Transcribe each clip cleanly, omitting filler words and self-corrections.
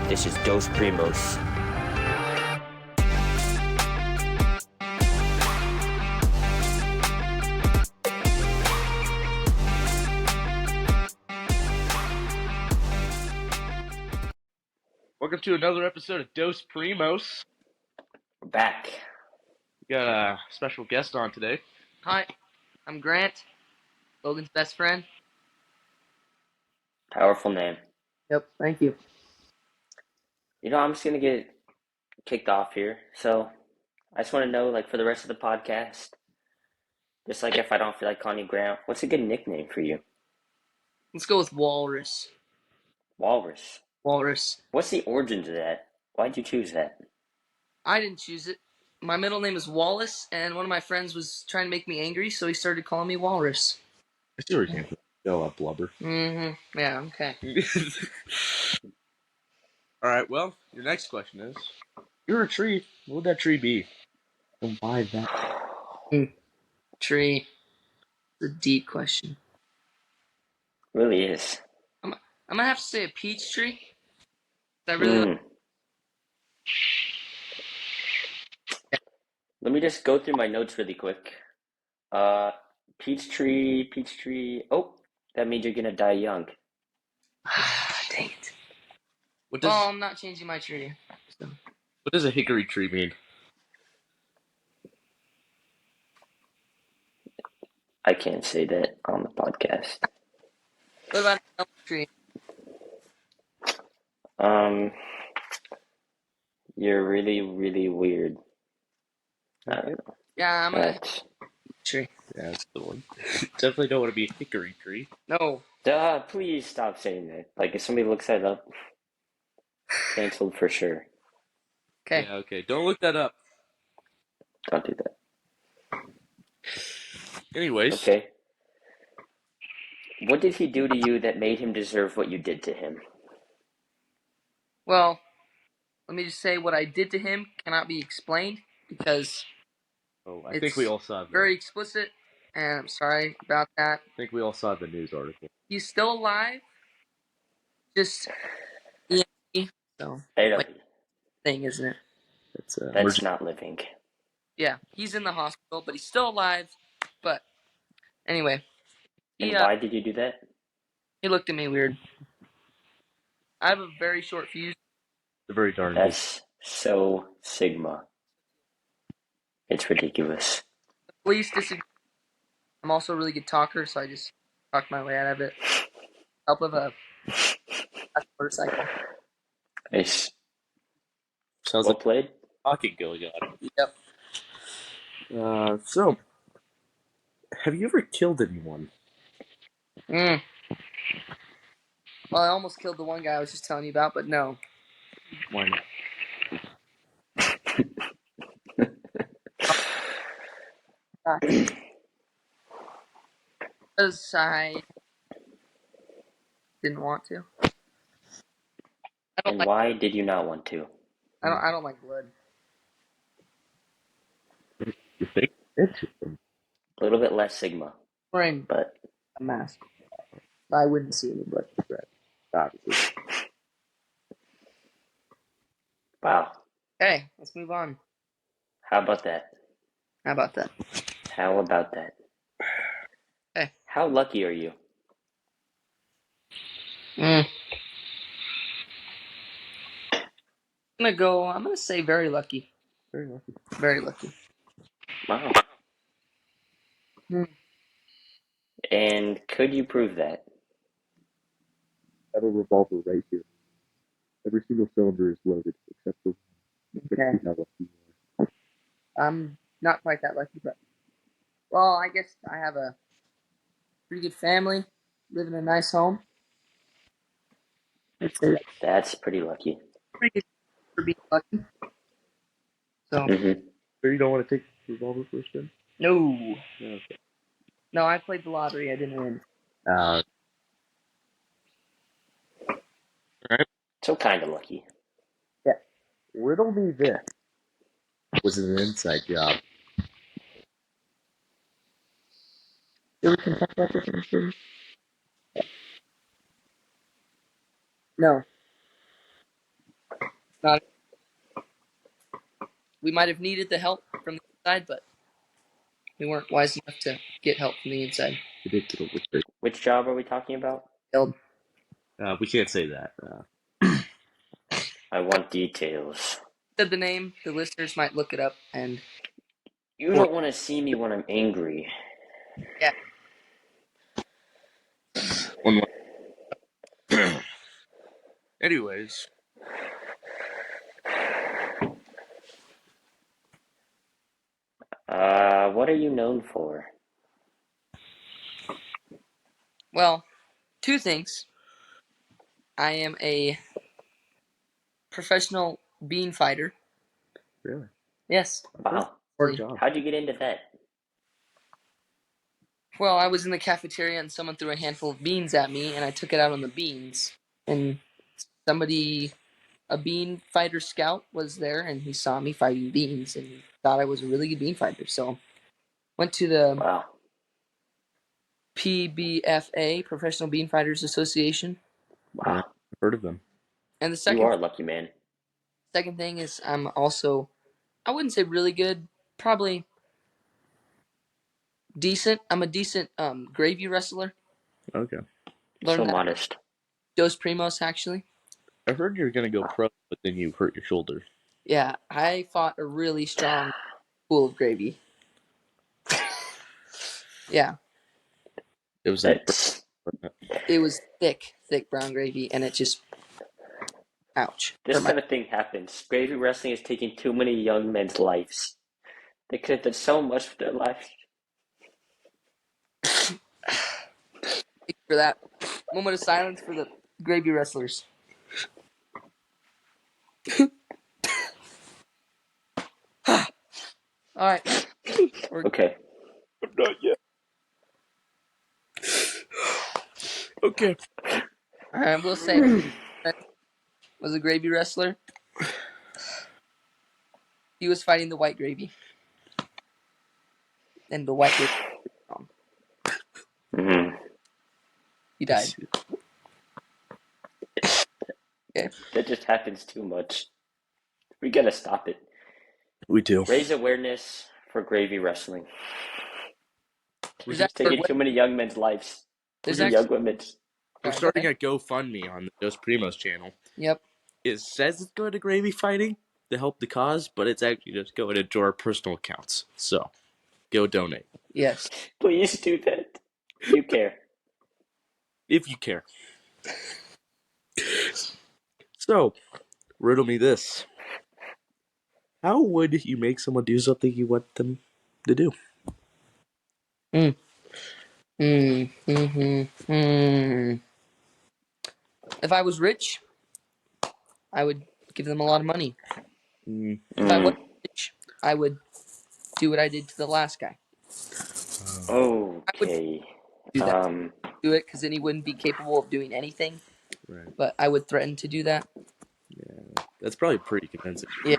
This is Dos Primos. Welcome to another episode of Dos Primos. We're back. We got a special guest on today. Hi, I'm Grant, Logan's best friend. Powerful name. Yep, thank you. You know, I'm just going to get kicked off here. So I just want to know, for the rest of the podcast, just if I don't feel like calling you Grant, what's a good nickname for you? Let's go with Walrus. Walrus. Walrus. What's the origins of that? Why'd you choose that? I didn't choose it. My middle name is Wallace, and one of my friends was trying to make me angry, so he started calling me Walrus. I see where you came from. Go up, blubber. Mm-hmm. Yeah, okay. All right, well, your next question is, you're a tree. What would that tree be? And why that? Tree. It's a deep question. Really is. I'm gonna have to say a peach tree. I really Let me just go through my notes really quick. Peach tree. Oh, that means you're going to die young. Dang it. What does I'm not changing my tree. So. what does a hickory tree mean? I can't say that on the podcast. What about an elm tree? You're really, really weird. I don't know. Yeah, I'm gonna tree. Yeah, that's the one. Definitely don't want to be a hickory tree. No. Please stop saying that. If somebody looks that up, canceled for sure. Okay. Yeah, okay. Don't look that up. Don't do that. Anyways. Okay. What did he do to you that made him deserve what you did to him? Well, let me just say what I did to him cannot be explained because I think we all saw that. Very explicit, and I'm sorry about that. I think we all saw the news article. He's still alive. Just so thing, isn't it? That's not living. Yeah, he's in the hospital, but he's still alive. But anyway, And why did you do that? He looked at me weird. I have a very short fuse. Very darn. That's so Sigma. It's ridiculous. The police disagree. I'm also a really good talker, so I just talked my way out of it. Help of a motorcycle. Nice. Sounds well like played. Talking going on. Yep. So, have you ever killed anyone? Well, I almost killed the one guy I was just telling you about, but no. Why not? Because I didn't want to. And why did you not want to? I don't like blood. You think it's a little bit less Sigma. Wearing but a mask. I wouldn't see any blood. Obviously. Wow. Okay, let's move on. How about that? Hey. How lucky are you? I'm gonna say very lucky. Very lucky. Wow. And could you prove that? I have a revolver right here. Every single cylinder is loaded except for okay. How lucky you are. I'm not quite that lucky, but I guess I have a pretty good family, live in a nice home. That's pretty lucky. Pretty good for being lucky. So. So you don't want to take the revolver first, then? No. Okay. No, I played the lottery. I didn't win. All right. So kind of lucky. Yeah. Riddle me this. Was it an inside job? Did we contact that person? No. Not, we might have needed the help from the inside, but we weren't wise enough to get help from the inside. Which job are we talking about? Failed. We can't say that. I want details. Said the name. The listeners might look it up, and You don't want to see me when I'm angry. yeah. One more. Anyways, what are you known for? Well, two things. I am a professional bean fighter. really, Yes. Wow. hard job. How'd you get into that? Well, I was in the cafeteria and someone threw a handful of beans at me, and I took it out on the beans. And a bean fighter scout was there, and he saw me fighting beans, and he thought I was a really good bean fighter. So, went to the Wow. PBFA, Professional Bean Fighters Association. Wow. I've heard of them. And the You are a lucky man. second thing is I'm also, I wouldn't say really good, probably decent. I'm a decent gravy wrestler. Okay. Learned So that modest. Dos Primos, actually. I heard you were gonna go pro, but then you hurt your shoulder. Yeah, I fought a really strong pool of gravy. Yeah, It was That's it was thick brown gravy, and it just, ouch. this Hurt my- kind of thing happens. Gravy wrestling is taking too many young men's lives. They could have done so much with their lives. Thank you for that. Moment of silence for the gravy wrestlers. All right. Okay. Not yet. Okay. All right, we'll say was a gravy wrestler. He was fighting the white gravy. And the white gravy, Mm-hmm. he died. Okay. That just happens too much. We gotta stop it. We do. Raise awareness for gravy wrestling. There's It's taking actually, too many young men's lives. there's Young actually, women's. We're go starting ahead. a GoFundMe on the Dos Primos channel. Yep. It says it's going to gravy fighting to help the cause, but it's actually just going into our personal accounts. So, go donate Yes. Please do that. You care. if you care. So, riddle me this: how would you make someone do something you want them to do? If I was rich, I would give them a lot of money. Mm, If I wasn't rich, I would do what I did to the last guy. Okay. Do that. Do it because then he wouldn't be capable of doing anything. right. But I would threaten to do that. Yeah, that's probably pretty convincing. Yeah.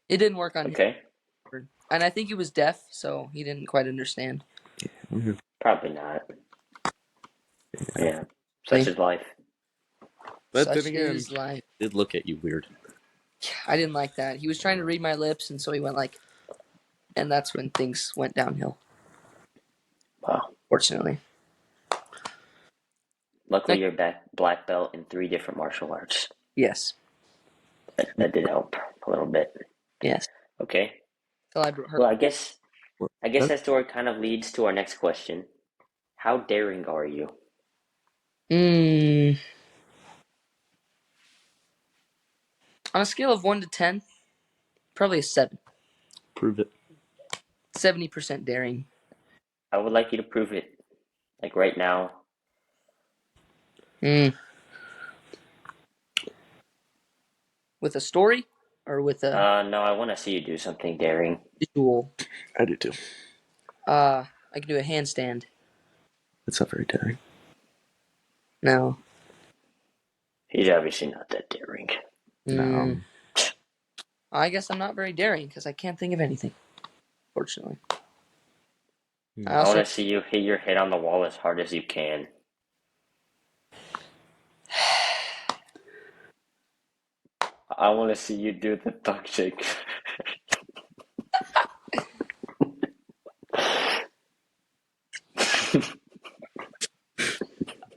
It didn't work on Okay. him. And I think he was deaf, so he didn't quite understand. Probably not. Yeah. Such is life. But Such then again, is life. did look at you weird. I didn't like that. He was trying to read my lips, and so he went like, and that's when things went downhill. Wow. Fortunately. Luckily, you're black belt in 3 different martial arts. Yes. That did help a little bit. Yes. Okay. Till I hurt. Well, I guess that story kind of leads to our next question. How daring are you? On a scale of 1 to 10, probably a 7. Prove it. 70% daring. I would like you to prove it, like right now. With a story or with a No, I want to see you do something daring. visual? I do too. I can do a handstand. That's not very daring. No. He's obviously not that daring. No. I guess I'm not very daring because I can't think of anything. Fortunately. I want to see you hit your head on the wall as hard as you can. I want to see you do the thug shake.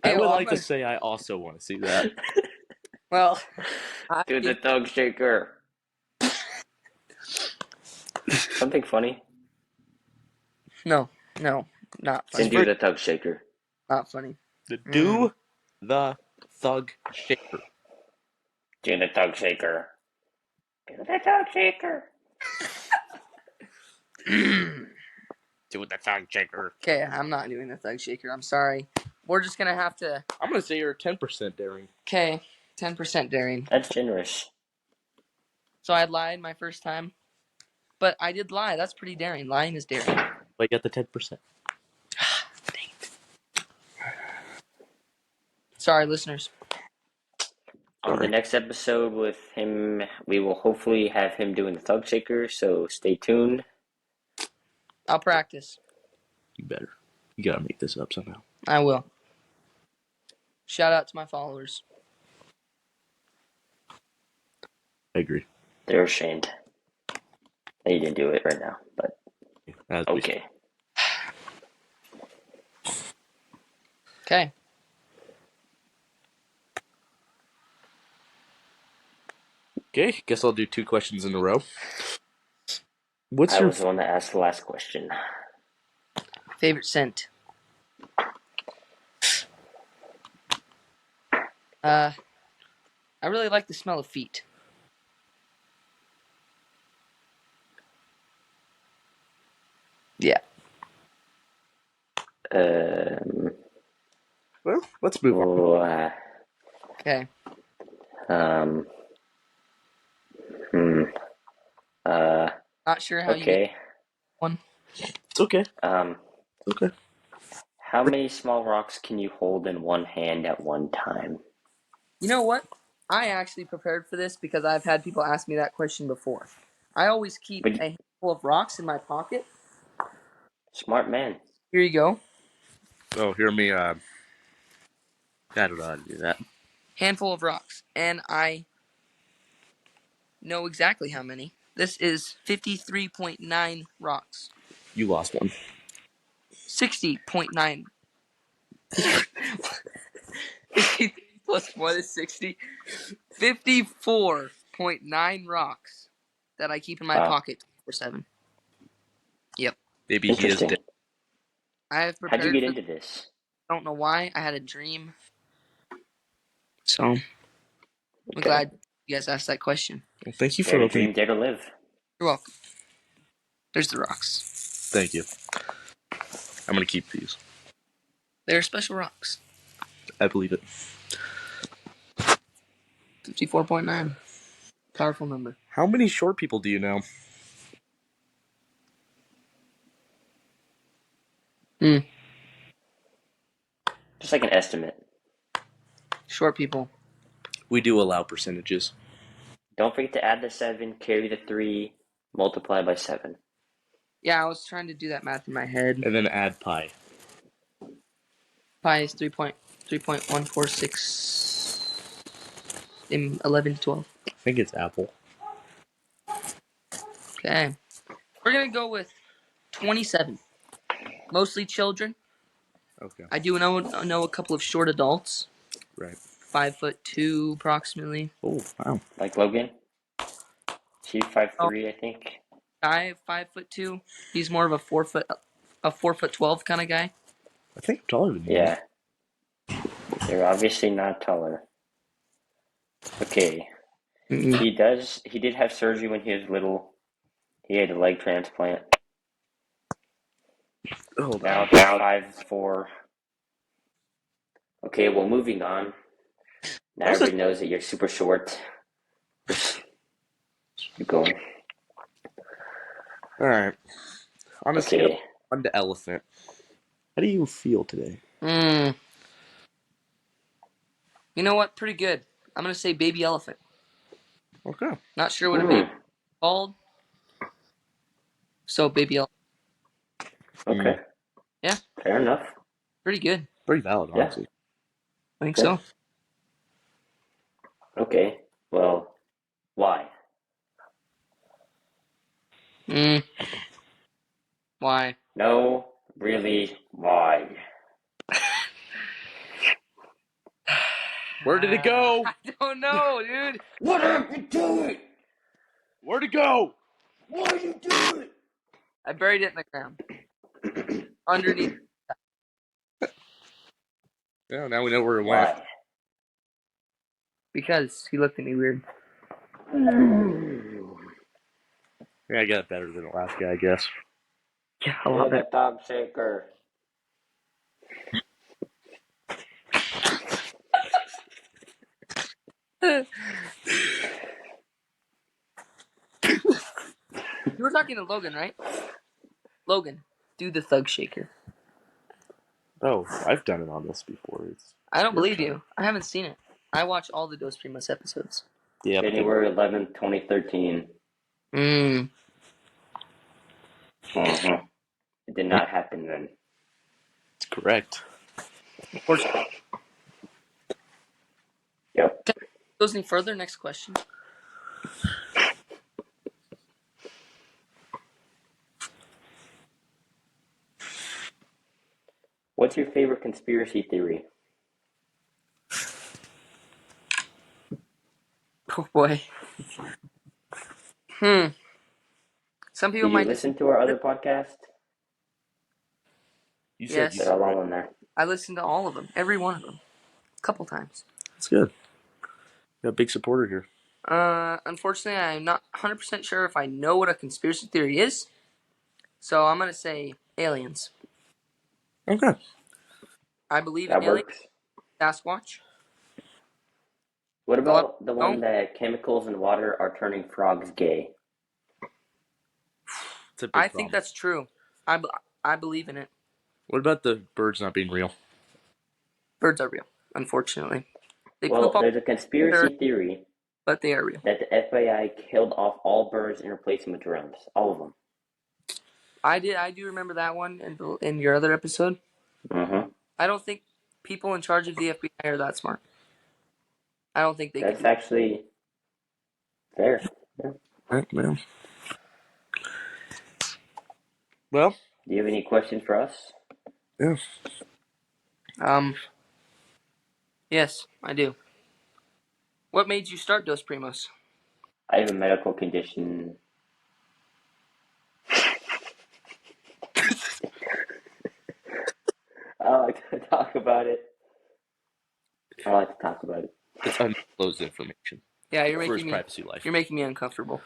I Okay, would well, like to say I also want to see that. well, Do the thug shaker. Something funny? no, not Then funny. do the thug shaker. Not funny. Do the thug shaker. Do the thug shaker. Do the thug shaker. Do the thug shaker. Okay, I'm not doing the thug shaker. I'm sorry. We're just gonna have to. I'm gonna say you're 10% daring. Okay, 10% daring. That's generous. So I lied my first time, but I did lie. That's pretty daring. Lying is daring. But get the 10%. Dang it. Sorry, listeners. On the next episode with him, we will hopefully have him doing the thug shaker, so stay tuned. I'll practice. You better. You gotta make this up somehow. I will. Shout out to my followers. I agree. They're ashamed. They didn't do it right now, but okay. Okay. Okay, guess I'll do 2 questions in a row. I was the one that asked the last question. Favorite scent? I really like the smell of feet. Yeah. Well, let's move on. Okay. Not sure how you get one. It's okay. It's okay. How many small rocks can you hold in one hand at one time? You know what? I actually prepared for this because I've had people ask me that question before. I always keep a handful of rocks in my pocket. Smart man. Here you go. Oh, hear me. I don't know how to do that. Handful of rocks. And I know exactly how many. This is 53.9 rocks. You lost one. 60.9. 53 plus 1 is 60. 54.9 rocks that I keep in my pocket for 7. Yep. Maybe he is dead. I have prepared. How'd you get into this? I don't know why. I had a dream. So, I'm glad you guys asked that question. Well, thank you for the dream, dare to live. You're welcome. There's the rocks. Thank you. I'm going to keep these. They're special rocks. I believe it. 54.9. Powerful number. How many short people do you know? Just like an estimate. Short people. We do allow percentages. Don't forget to add the 7, carry the 3, multiply by 7. Yeah, I was trying to do that math in my head. And then add pi. Pi is 3.146 in 11 to 12. I think it's apple. Okay. We're going to go with 27. Mostly children. Okay. I do know a couple of short adults. Right. 5'2" approximately. Oh, wow. Like Logan? He's 5'3", I think. Guy 5'2". He's more of a 4'12" kind of guy. I think I'm taller than you. Yeah. You're obviously not taller. Okay. He did have surgery when he was little. He had a leg transplant. Oh, now 5'4". Okay, well, moving on. Now everybody knows that you're super short. Keep going. All right. On a scale of 1 to elephant, how do you feel today? You know what? Pretty good. I'm going to say baby elephant. Okay. Not sure what a baby is called. So, baby elephant. Okay. Yeah. Fair enough. Pretty good. Pretty valid, honestly. I think so. Okay. Well, Why? Why? No, really, why? Where did it go? I don't know, dude. What did you do it? Where'd it go? Why did you do it? I buried it in the ground. Underneath. Yeah, now we know where it went. Why? Because he looked at me weird. Yeah, I got it better than the last guy, I guess. Yeah, a lot You're the better. dog shaker. You were talking to Logan, right? Logan, do the thug shaker. Oh, I've done it on this before. I don't your believe turn. you. I haven't seen it. I watch all the Dos Primos episodes. Yeah, but January 11th, 2013. Mm. It did not happen then. it's correct. Of course. Yep. Goes any further? Next question. What's your favorite conspiracy theory? Oh boy. Some people Did you might listen to our other podcast? You said Yes. you They're did, right? all in there. I listened to all of them, every one of them, a couple times. That's good. Got a big supporter here. Unfortunately, I'm not 100% sure if I know what a conspiracy theory is, so I'm gonna say aliens. Okay. I believe in That aliens. works. Sasquatch. What A lot about the of one don't. that chemicals in water are turning frogs gay? It's a big I problem. think that's true. I believe in it. What about the birds not being real? Birds are real, unfortunately. They Well, poop all there's a conspiracy theory but they are real. that the FBI killed off all birds and replaced them with drones. All of them. I do remember that one in your other episode. Mm-hmm. I don't think people in charge of the FBI are that smart. I don't think they could That's do that. actually fair. Yeah. Right, man. Well, Do you have any questions for us? yeah. Yes, I do. What made you start Dos Primos? I have a medical condition. I like to talk about it. I like to talk about it. It's undisclosed information Yeah, you're for his making me privacy life. you're making me uncomfortable.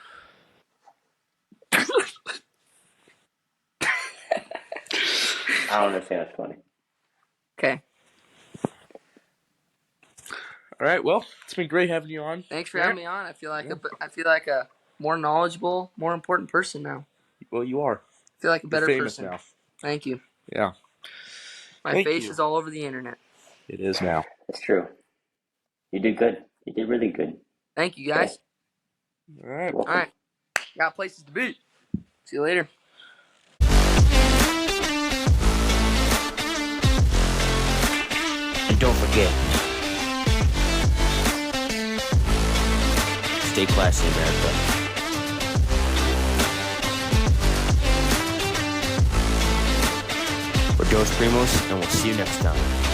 I don't understand what's funny. Okay. All right. Well, it's been great having you on. Thanks for having me on. I feel like a more knowledgeable, more important person now. Well, you are. I feel like a better You're famous person. now. Thank you. Yeah. My Thank face you. is all over the internet. It is now. It's true. You did good. You did really good. Thank you, guys. All right. You're welcome. All right. Got places to be. See you later. And don't forget, stay classy, America. We're Dos Primos, and we'll see you next time.